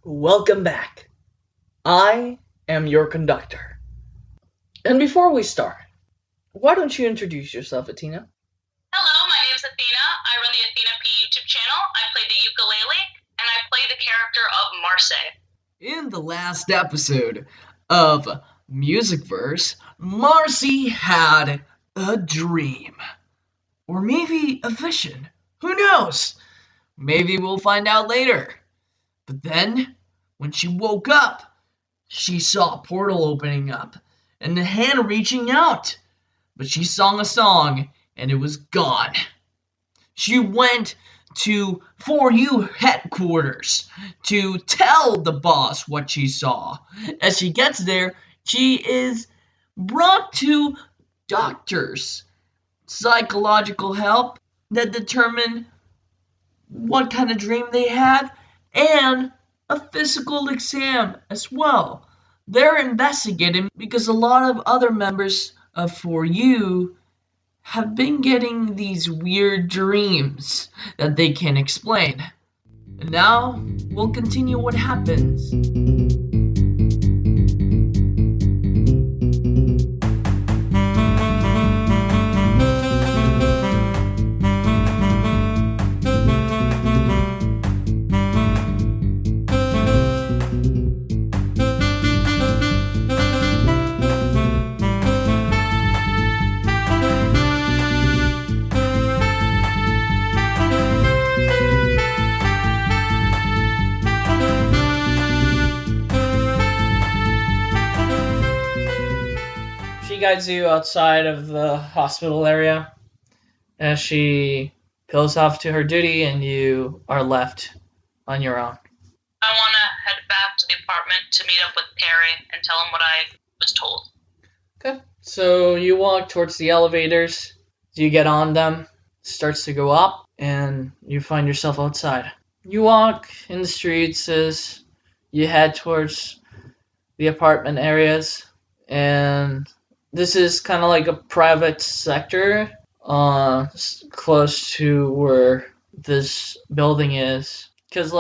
Welcome back. I am your conductor. And before we start, why don't you introduce yourself, Athena? Hello, my name's Athena. I run the Athena P YouTube channel. I play the ukulele, and I play the character of Marcy. In the last episode of MusicVerse, Marcy had a dream. Or maybe a vision. Who knows? Maybe we'll find out later. But then, when she woke up, she saw a portal opening up and a hand reaching out. But she sang a song and it was gone. She went to For You headquarters to tell the boss what she saw. As she gets there, she is brought to doctors, psychological help that determine what kind of dream they had, and a physical exam as well. They're investigating because a lot of other members of For You have been getting these weird dreams that they can't explain. And now, we'll continue what happens. She guides you outside of the hospital area as she goes off to her duty and you are left on your own. I want to head back to the apartment to meet up with Terry and tell him what I was told. Okay, so you walk towards the elevators, you get on them, it starts to go up, and you find yourself outside. You walk in the streets as you head towards the apartment areas, and this is kind of like a private sector close to where this building is. Because,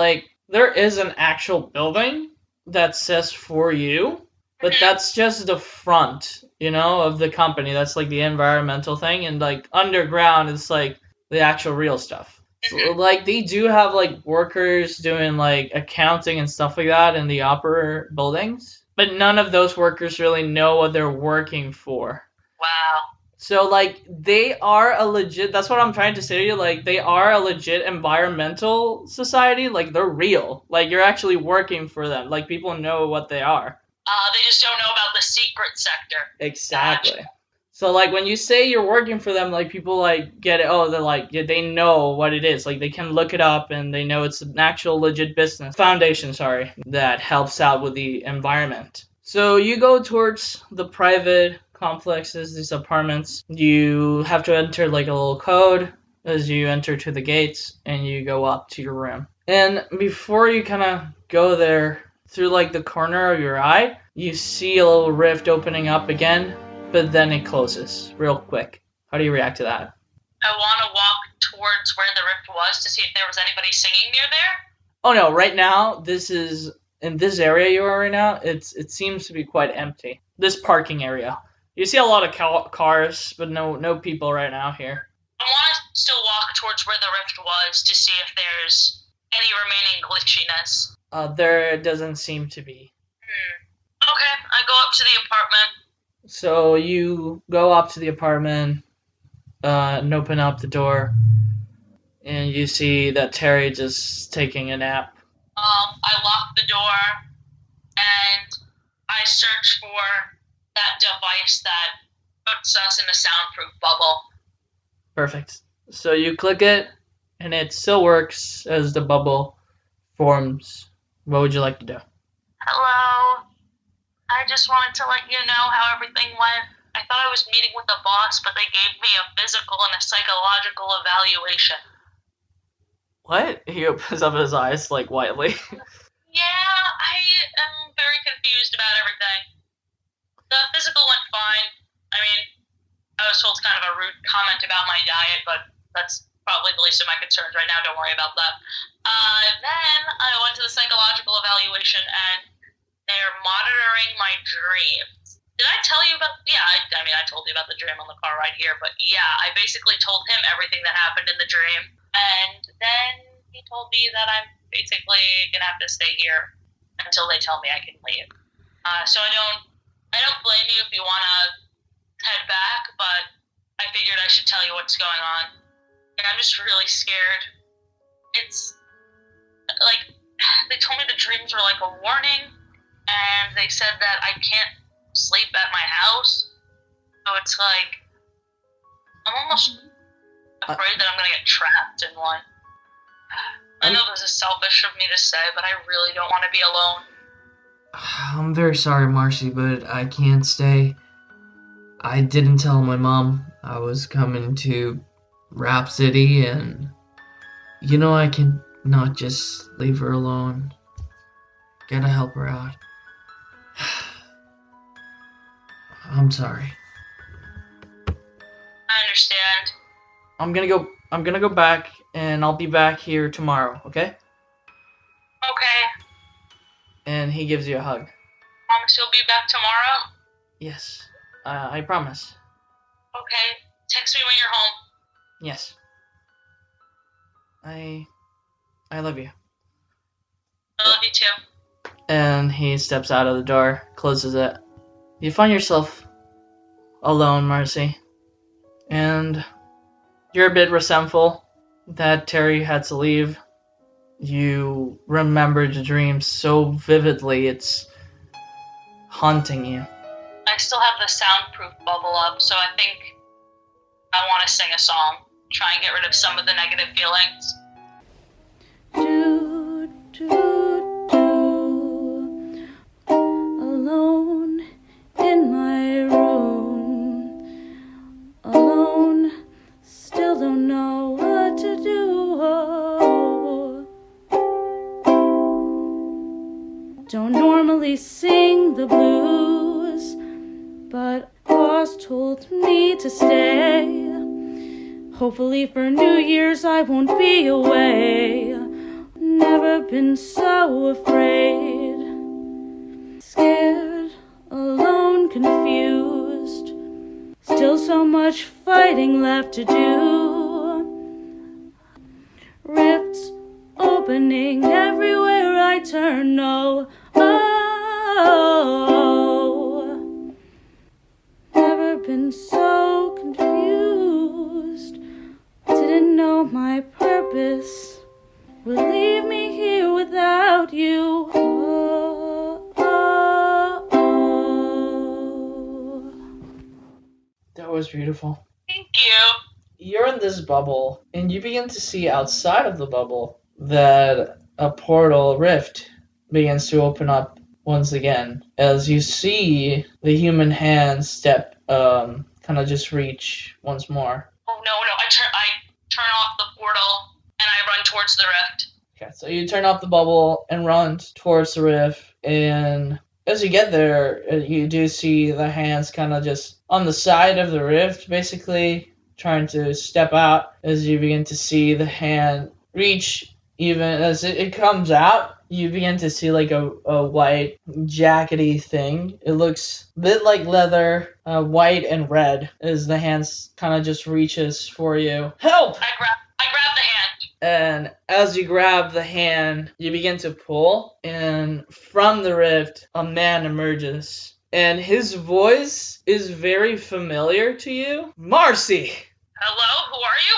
there is an actual building that says For You, but that's just the front, of the company. That's, the environmental thing, and, underground is, the actual real stuff. So, they do have, workers doing, accounting and stuff like that in the upper buildings. But none of those workers really know what they're working for. Wow. So, they are a legit, that's what I'm trying to say to you, they are a legit environmental society, they're real. You're actually working for them. People know what they are. They just don't know about the secret sector. Exactly. Gotcha. So, when you say you're working for them, people, get it. Oh, they're yeah, they know what it is. They can look it up, and they know it's an actual legit business. Foundation, that helps out with the environment. So, you go towards the private complexes, these apartments. You have to enter, a little code as you enter to the gates, and you go up to your room. And before you kind of go there, through, the corner of your eye, you see a little rift opening up again, but then it closes real quick. How do you react to that? I want to walk towards where the rift was to see if there was anybody singing near there. Oh no, right now, in this area you are right now, it seems to be quite empty. This parking area. You see a lot of cars, but no people right now here. I want to still walk towards where the rift was to see if there's any remaining glitchiness. There doesn't seem to be. Okay, I go up to the apartment. So you go up to the apartment, and open up the door, and you see that Terry just taking a nap. I lock the door, and I search for that device that puts us in a soundproof bubble. Perfect. So you click it, and it still works as the bubble forms. What would you like to do? Hello. I just wanted to let you know how everything went. I thought I was meeting with the boss, but they gave me a physical and a psychological evaluation. What? He opens up his eyes, widely. Yeah, I am very confused about everything. The physical went fine. I mean, I was told kind of a rude comment about my diet, but that's probably the least of my concerns right now. Don't worry about that. Then I went to the psychological evaluation, and they're monitoring my dreams. Did I tell you about? Yeah, I mean, I told you about the dream on the car ride here, but yeah, I basically told him everything that happened in the dream, and then he told me that I'm basically gonna have to stay here until they tell me I can leave. So I don't blame you if you wanna head back, but I figured I should tell you what's going on. And I'm just really scared. It's like they told me the dreams were like a warning, and they said that I can't sleep at my house. So it's like I'm almost afraid that I'm gonna get trapped in one. I know this is selfish of me to say, but I really don't want to be alone. I'm very sorry, Marcy, but I can't stay. I didn't tell my mom I was coming to Rap City, and I can not just leave her alone. Gotta help her out. I'm sorry. I understand. I'm gonna go back, and I'll be back here tomorrow, okay? Okay. And he gives you a hug. Promise you'll be back tomorrow? Yes, I promise. Okay. Text me when you're home. Yes. I love you. I love you too. And he steps out of the door, closes it. You find yourself alone, Marcy. And you're a bit resentful that Terry had to leave. You remember the dream so vividly, it's haunting you. I still have the soundproof bubble up, so I think I want to sing a song. Try and get rid of some of the negative feelings. Do, do, do. Alone in my room. Alone, still don't know what to do. Don't normally sing the blues, but boss told me to stay. Hopefully for New Year's I won't be away. Never been so afraid. Scared, alone, confused. Still so much fighting left to do. Rifts opening everywhere I turn. No, oh, never been so confused. Didn't know my purpose would leave me here without you. Oh, oh, oh. That was beautiful. Thank you. You're in this bubble, and you begin to see outside of the bubble that a portal rift begins to open up once again. As you see the human hand step, kind of just reach once more. Oh no, I turn off the portal and I run towards the rift. Okay, so you turn off the bubble and run towards the rift, and as you get there, you do see the hands kind of just on the side of the rift, basically trying to step out. As you begin to see the hand reach, even as it comes out, you begin to see like a white jackety thing. It looks a bit like leather, white and red, as the hands kind of just reaches for you. Help! I grab the hand. And as you grab the hand, you begin to pull, and from the rift, a man emerges. And his voice is very familiar to you. Marcy! Hello, who are you?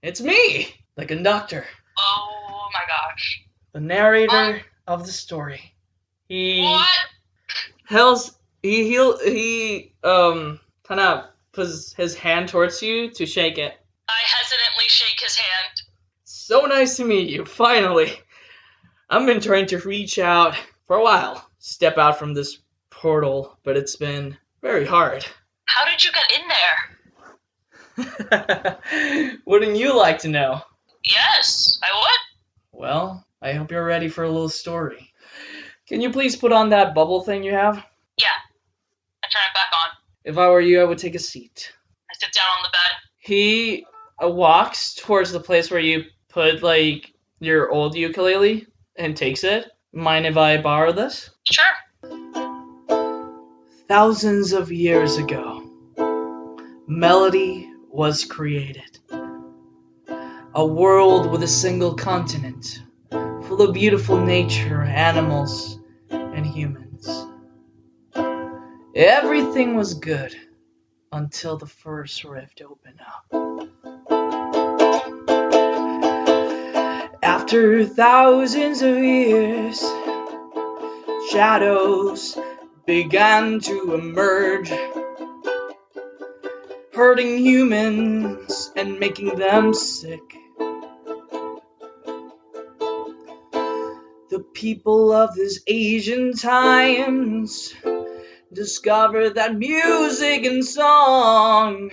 It's me, the conductor, Oh my gosh. the narrator of the story. He What? he kind of puts his hand towards you to shake it. I hesitantly shake his hand. So nice to meet you, finally. I've been trying to reach out for a while, step out from this portal, but it's been very hard. How did you get in there? Wouldn't you like to know? Yes, I would. Well, I hope you're ready for a little story. Can you please put on that bubble thing you have? Yeah. I turn it back on. If I were you, I would take a seat. I sit down on the bed. He walks towards the place where you put, like, your old ukulele and takes it. Mind if I borrow this? Sure. Thousands of years ago, melody was created. A world with a single continent, full of beautiful nature, animals, and humans. Everything was good until the first rift opened up. After thousands of years, shadows began to emerge, hurting humans and making them sick. The people of these ancient times discovered that music and song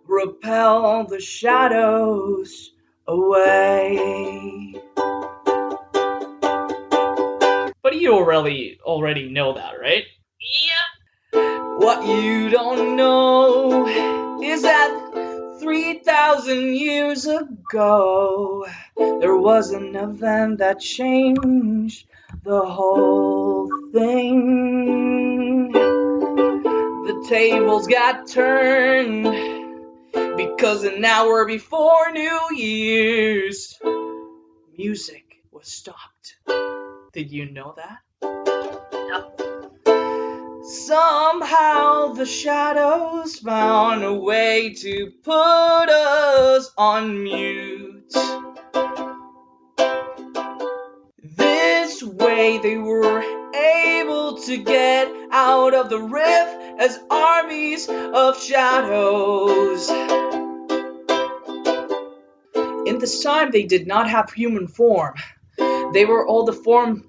repel the shadows away. But you already know that, right? Yep. What you don't know is that 3,000 years ago, there was an event that changed the whole thing. The tables got turned because an hour before New Year's, music was stopped. Did you know that? Somehow the shadows found a way to put us on mute. This way they were able to get out of the rift as armies of shadows. In this time they did not have human form. They were all deformed,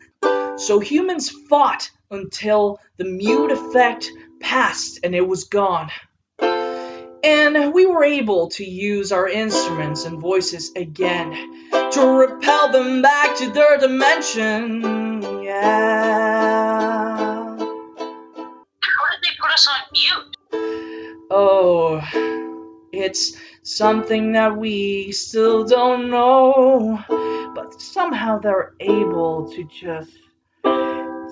so humans fought until the mute effect passed and it was gone. And we were able to use our instruments and voices again to repel them back to their dimension. Yeah. How did they put us on mute? Oh, it's something that we still don't know, but somehow they're able to just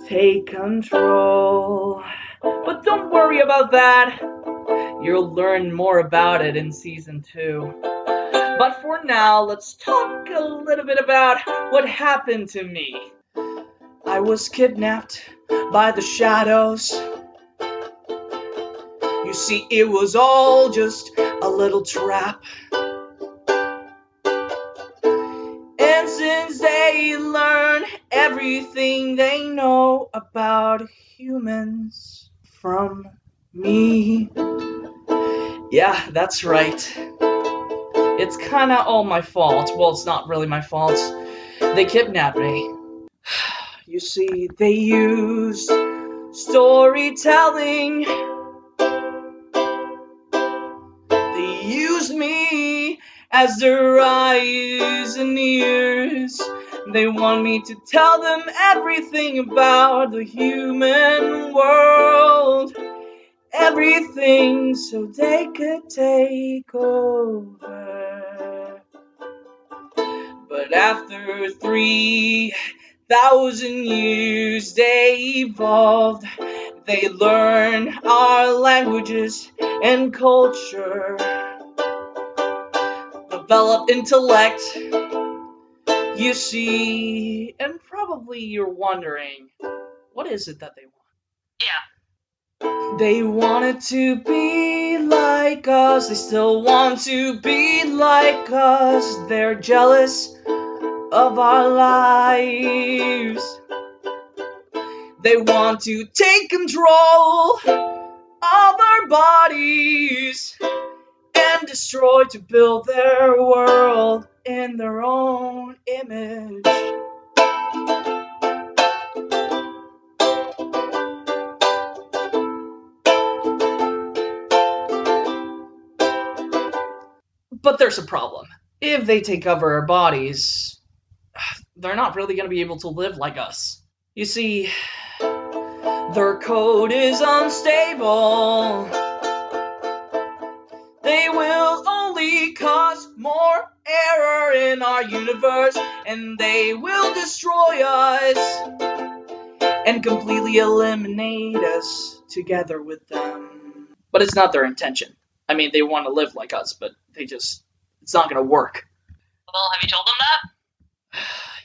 take control. But don't worry about that. You'll learn more about it in season 2. But for now, let's talk a little bit about what happened to me. I was kidnapped by the shadows. You see, it was all just a little trap. And since they learned everything they know about humans from me. Yeah, that's right. It's kinda all my fault. Well, it's not really my fault. They kidnapped me. You see, they used storytelling. They used me as their eyes and ears. They want me to tell them everything about the human world. Everything so they could take over. But after 3,000 years they evolved. They learned our languages and culture. Developed intellect. You see, and probably you're wondering, what is it that they want? Yeah. They wanted to be like us, they still want to be like us. They're jealous of our lives. They want to take control of our bodies and destroy to build their world in their own image. But there's a problem. If they take over our bodies, they're not really going to be able to live like us. You see, their code is unstable. They will only cause error in our universe, and they will destroy us and completely eliminate us together with them. But it's not their intention. I mean, they want to live like us, but it's not going to work. Well, have you told them that?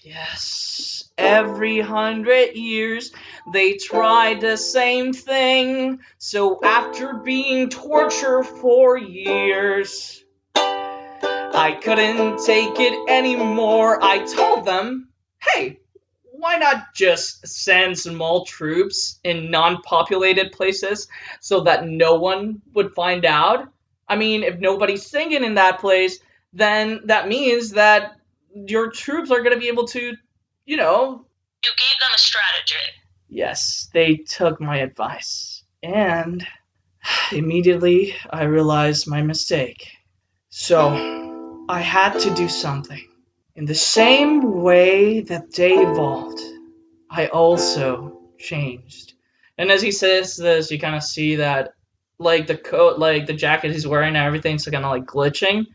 Yes. Every 100 years, they tried the same thing. So after being tortured for years, I couldn't take it anymore. I told them, hey, why not just send small troops in non-populated places so that no one would find out? I mean, if nobody's singing in that place, then that means that your troops are going to be able to, You gave them a strategy. Yes, they took my advice. And immediately I realized my mistake. So I had to do something. In the same way that they evolved, I also changed. And as he says this, you kind of see that, like, the coat, like, the jacket he's wearing and everything's kind of, like, glitching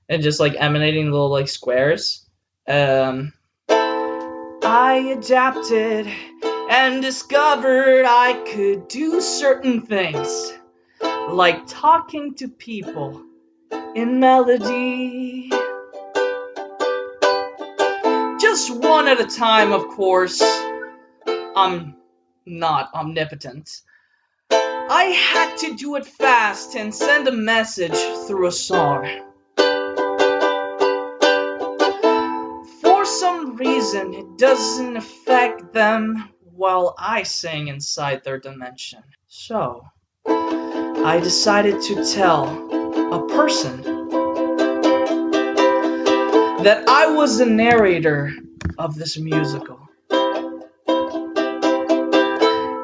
and just, like, emanating little, like, squares. I adapted and discovered I could do certain things, like talking to people in melody. Just one at a time, of course. I'm not omnipotent. I had to do it fast and send a message through a song. For some reason, it doesn't affect them while I sing inside their dimension. So, I decided to tell a person that I was the narrator of this musical.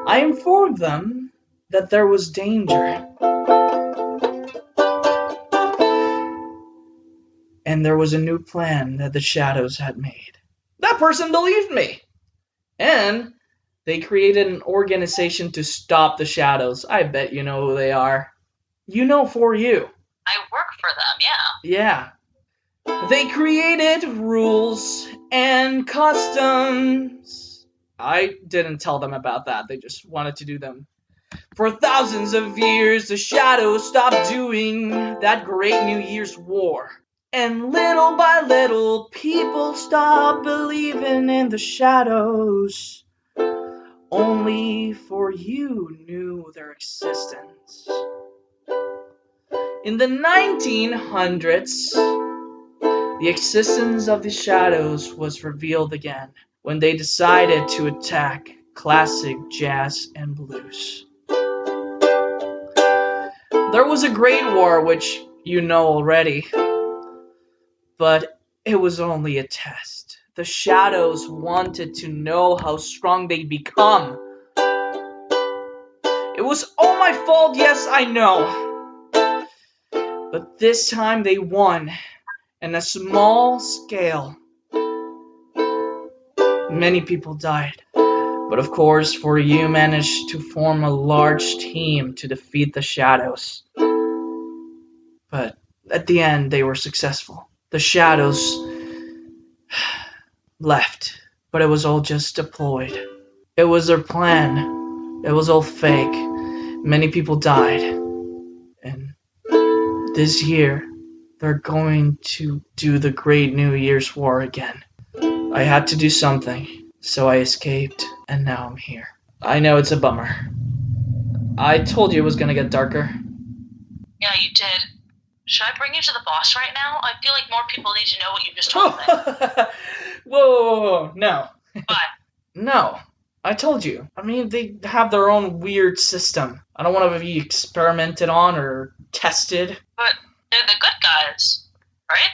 I informed them that there was danger, and there was a new plan that the shadows had made. That person believed me, and they created an organization to stop the shadows. I bet you know who they are. For you. I work for them, yeah. Yeah. They created rules and customs. I didn't tell them about that. They just wanted to do them. For thousands of years, the shadows stopped doing that great New Year's war. And little by little, people stopped believing in the shadows. Only for you knew their existence. In the 1900s, the existence of the shadows was revealed again when they decided to attack classic jazz and blues. There was a great war, which you know already, but it was only a test. The shadows wanted to know how strong they'd become. It was all my fault, yes, I know. But this time they won, in a small scale. Many people died. But of course, for you managed to form a large team to defeat the shadows. But at the end, they were successful. The shadows left, but it was all just deployed. It was their plan. It was all fake. Many people died. And this year, they're going to do the Great New Year's War again. I had to do something, so I escaped, and now I'm here. I know it's a bummer. I told you it was gonna get darker. Yeah, you did. Should I bring you to the boss right now? I feel like more people need to know what you just told me. Whoa, no. What? No, I told you. I mean, they have their own weird system. I don't want to be experimented on or tested. But they're the good guys, right?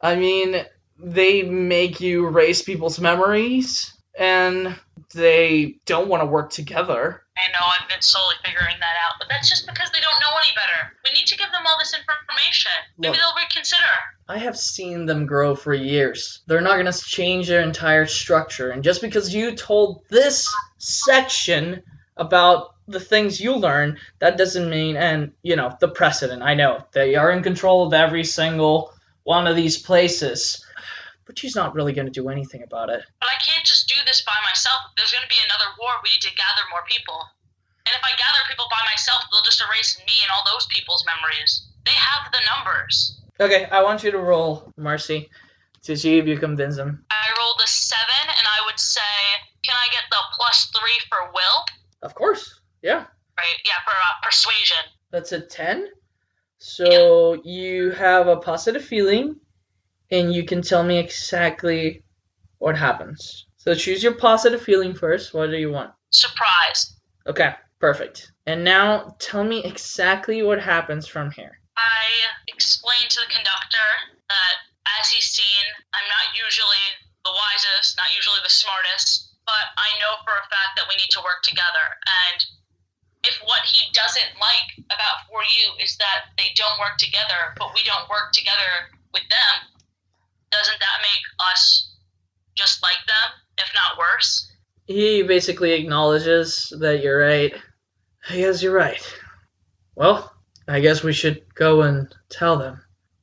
I mean, they make you erase people's memories, and they don't want to work together. I know, I've been slowly figuring that out, but that's just because they don't know any better. We need to give them all this information. Maybe they'll reconsider. I have seen them grow for years. They're not going to change their entire structure, and just because you told this section about the things you learn, that doesn't mean, and, the precedent, I know, they are in control of every single one of these places. But she's not really going to do anything about it. But I can't just do this by myself. If there's going to be another war, we need to gather more people. And if I gather people by myself, they'll just erase me and all those people's memories. They have the numbers. Okay, I want you to roll, Marcy, to see if you convince him. I rolled a 7, and I would say, can I get the +3 for will? Of course, yeah. Right, yeah, for persuasion. That's a 10. So you have a positive feeling, and you can tell me exactly what happens. So choose your positive feeling first. What do you want? Surprise. Okay, perfect. And now tell me exactly what happens from here. I explained to the conductor that, as he's seen, I'm not usually the wisest, not usually the smartest, but I know for a fact that we need to work together. And if what he doesn't like about 4U is that they don't work together, but we don't work together with them, doesn't that make us just like them, if not worse? He basically acknowledges that you're right. I guess you're right. Well, I guess we should go and tell them.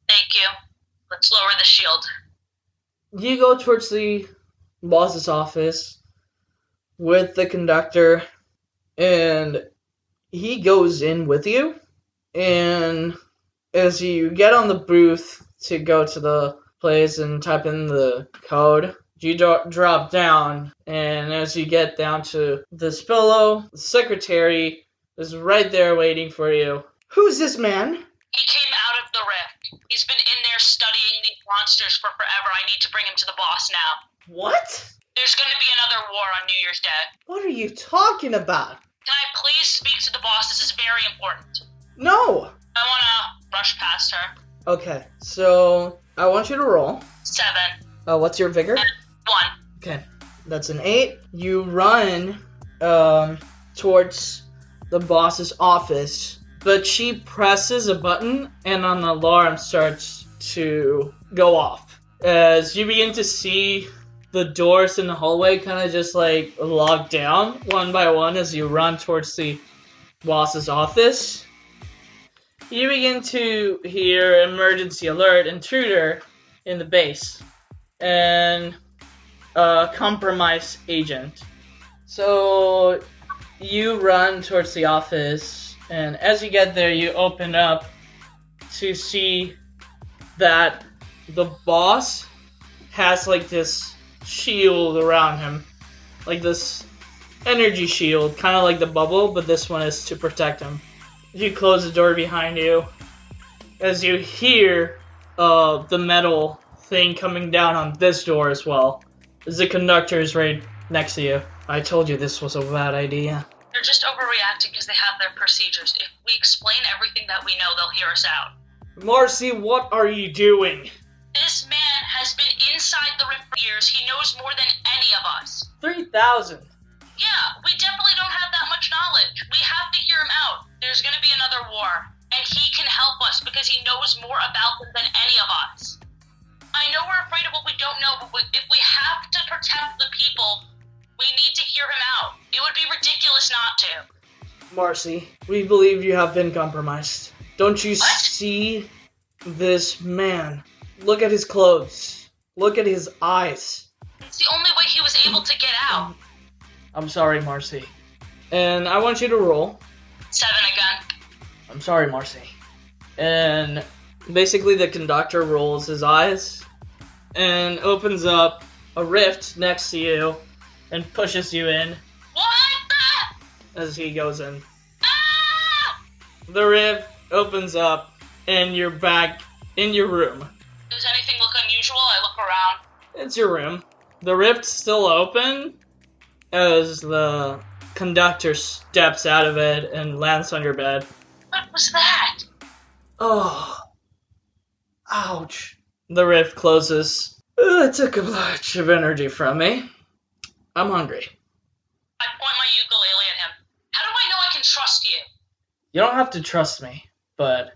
Thank you. Let's lower the shield. You go towards the boss's office with the conductor, and he goes in with you. And as you get on the booth to go to the place and type in the code, you drop down, and as you get down to this pillow, the secretary is right there waiting for you. Who's this man? He came out of the rift. He's been in there studying these monsters for forever. I need to bring him to the boss now. What? There's going to be another war on New Year's Day. What are you talking about? Can I please speak to the boss? This is very important. No. I want to brush past her. Okay, so I want you to roll. 7. What's your vigor? 1. Okay, that's an 8. You run towards the boss's office, but she presses a button and an alarm starts to go off. As you begin to see the doors in the hallway kind of just like lock down one by one as you run towards the boss's office. You begin to hear emergency alert, intruder in the base, and compromise agent. So you run towards the office, and as you get there, you open up to see that the boss has like this shield around him, like this energy shield, kind of like the bubble, but this one is to protect him. You close the door behind you as you hear the metal thing coming down on this door as well. The conductor is right next to you. I told you this was a bad idea. They're just overreacting because they have their procedures. If we explain everything that we know, they'll hear us out. Marcy, what are you doing? This man has been inside the rift for years. He knows more than any of us. 3,000. Yeah, we definitely don't have that much knowledge. We have to hear him out. There's going to be another war, and he can help us because he knows more about them than any of us. I know we're afraid of what we don't know, but if we have to protect the people, we need to hear him out. It would be ridiculous not to. Marcy, we believe you have been compromised. Don't you see this man? Look at his clothes. Look at his eyes. It's the only way he was able to get out. I'm sorry, Marcy. And I want you to roll. 7 again. I'm sorry, Marcy. And basically the conductor rolls his eyes and opens up a rift next to you and pushes you in What the? as he goes in. Ah! The rift opens up and you're back in your room. Does anything look unusual? I look around. It's your room. The rift's still open as the conductor steps out of it and lands on your bed. What was that? Oh. Ouch. The rift closes. It took a bunch of energy from me. I'm hungry. I point my ukulele at him. How do I know I can trust you? You don't have to trust me, but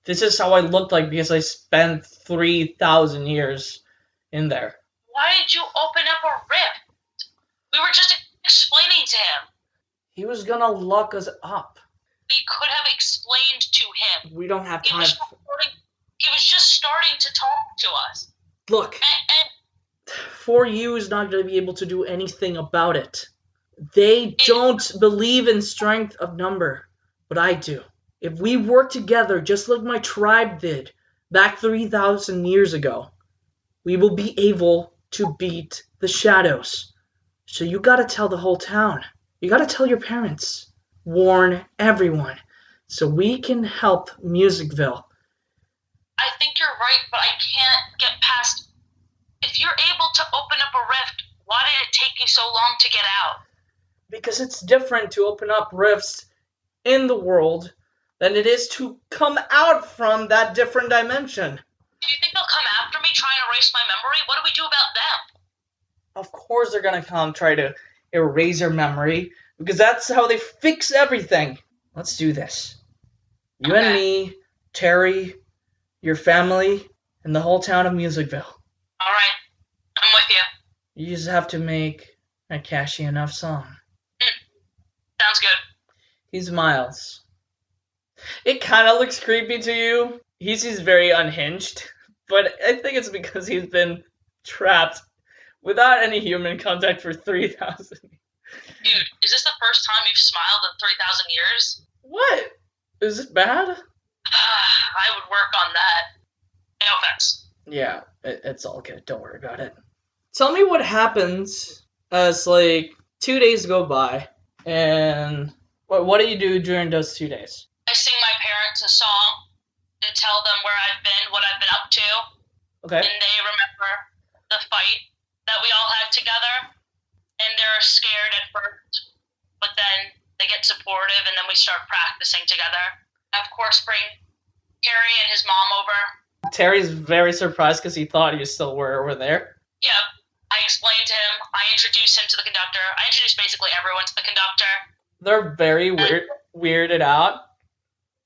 this is how I looked like because I spent 3,000 years in there. Why did you open up a rift? We were just explaining to him. He was gonna lock us up. We could have explained to him. We don't have He time. was just starting to talk to us. Look, And 4U is not going to be able to do anything about it. They don't believe in strength of number, but I do. If we work together just like my tribe did back 3,000 years ago, we will be able to beat the shadows. So you gotta tell the whole town. You gotta tell your parents. Warn everyone. So we can help Musicville. I think you're right, but I can't get past... If you're able to open up a rift, why did it take you so long to get out? Because it's different to open up rifts in the world than it is to come out from that different dimension. Do you think they'll come after me, try and erase my memory? What do we do about them? Of course they're gonna come try to erase your memory, because that's how they fix everything. Let's do this. You and me, Terry, your family, and the whole town of Musicville. Alright, I'm with you. You just have to make a catchy enough song. Sounds good. He smiles. It kind of looks creepy to you. He's very unhinged, but I think it's because he's been trapped without any human contact for 3,000 years. Dude, is this the first time you've smiled in 3,000 years? What? Is it bad? I would work on that. No offense. Yeah, it's all good. Don't worry about it. Tell me what happens as, 2 days go by, and what do you do during those 2 days? I sing my parents a song to tell them where I've been, what I've been up to. Okay. And they remember the fight that we all had together. And they're scared at first, but then they get supportive, and then we start practicing together. I, of course, bring Terry and his mom over. Terry's very surprised because he thought you still were over there. Yep. I explained to him. I introduced him to the conductor. I introduced basically everyone to the conductor. They're very weirded out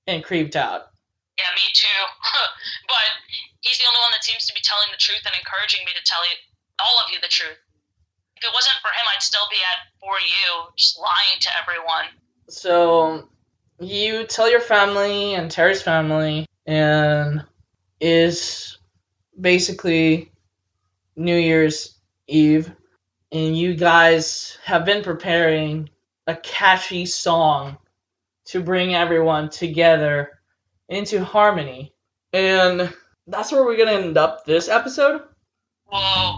and creeped out. Yeah, me too. But he's the only one that seems to be telling the truth and encouraging me to tell you, all of you, the truth. If it wasn't for him, I'd still be at 4U, just lying to everyone. So, you tell your family and Terry's family, and is basically New Year's Eve, and you guys have been preparing a catchy song to bring everyone together into harmony. And that's where we're going to end up this episode. Whoa.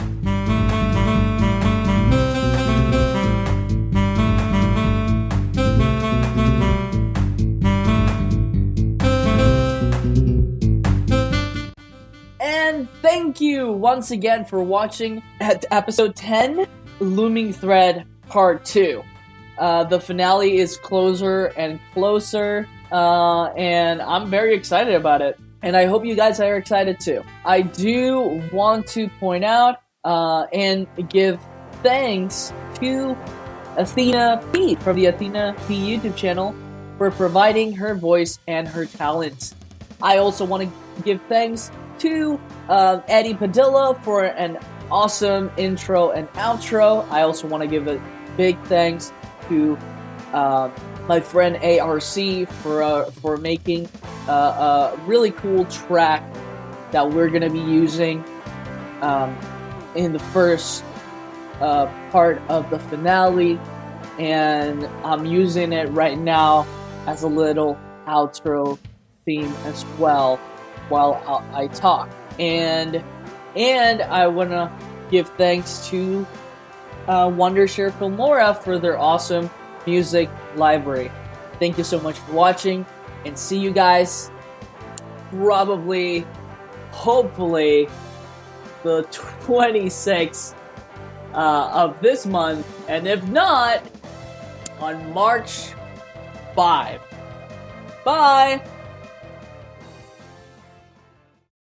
And thank you once again for watching at episode 10, Looming Thread Part 2. The finale is closer and closer, and I'm very excited about it. And I hope you guys are excited too. I do want to point out and give thanks to Athena P from the Athena P YouTube channel for providing her voice and her talent. I also want to give thanks to Eddie Padilla for an awesome intro and outro. I also want to give a big thanks to my friend ARC for making a really cool track that we're going to be using in the first part of the finale, and I'm using it right now as a little outro theme as well while I talk. And I want to give thanks to Wondershare Filmora for their awesome music library. Thank you so much for watching, and see you guys probably, hopefully, the 26th of this month, and if not, on March 5. Bye!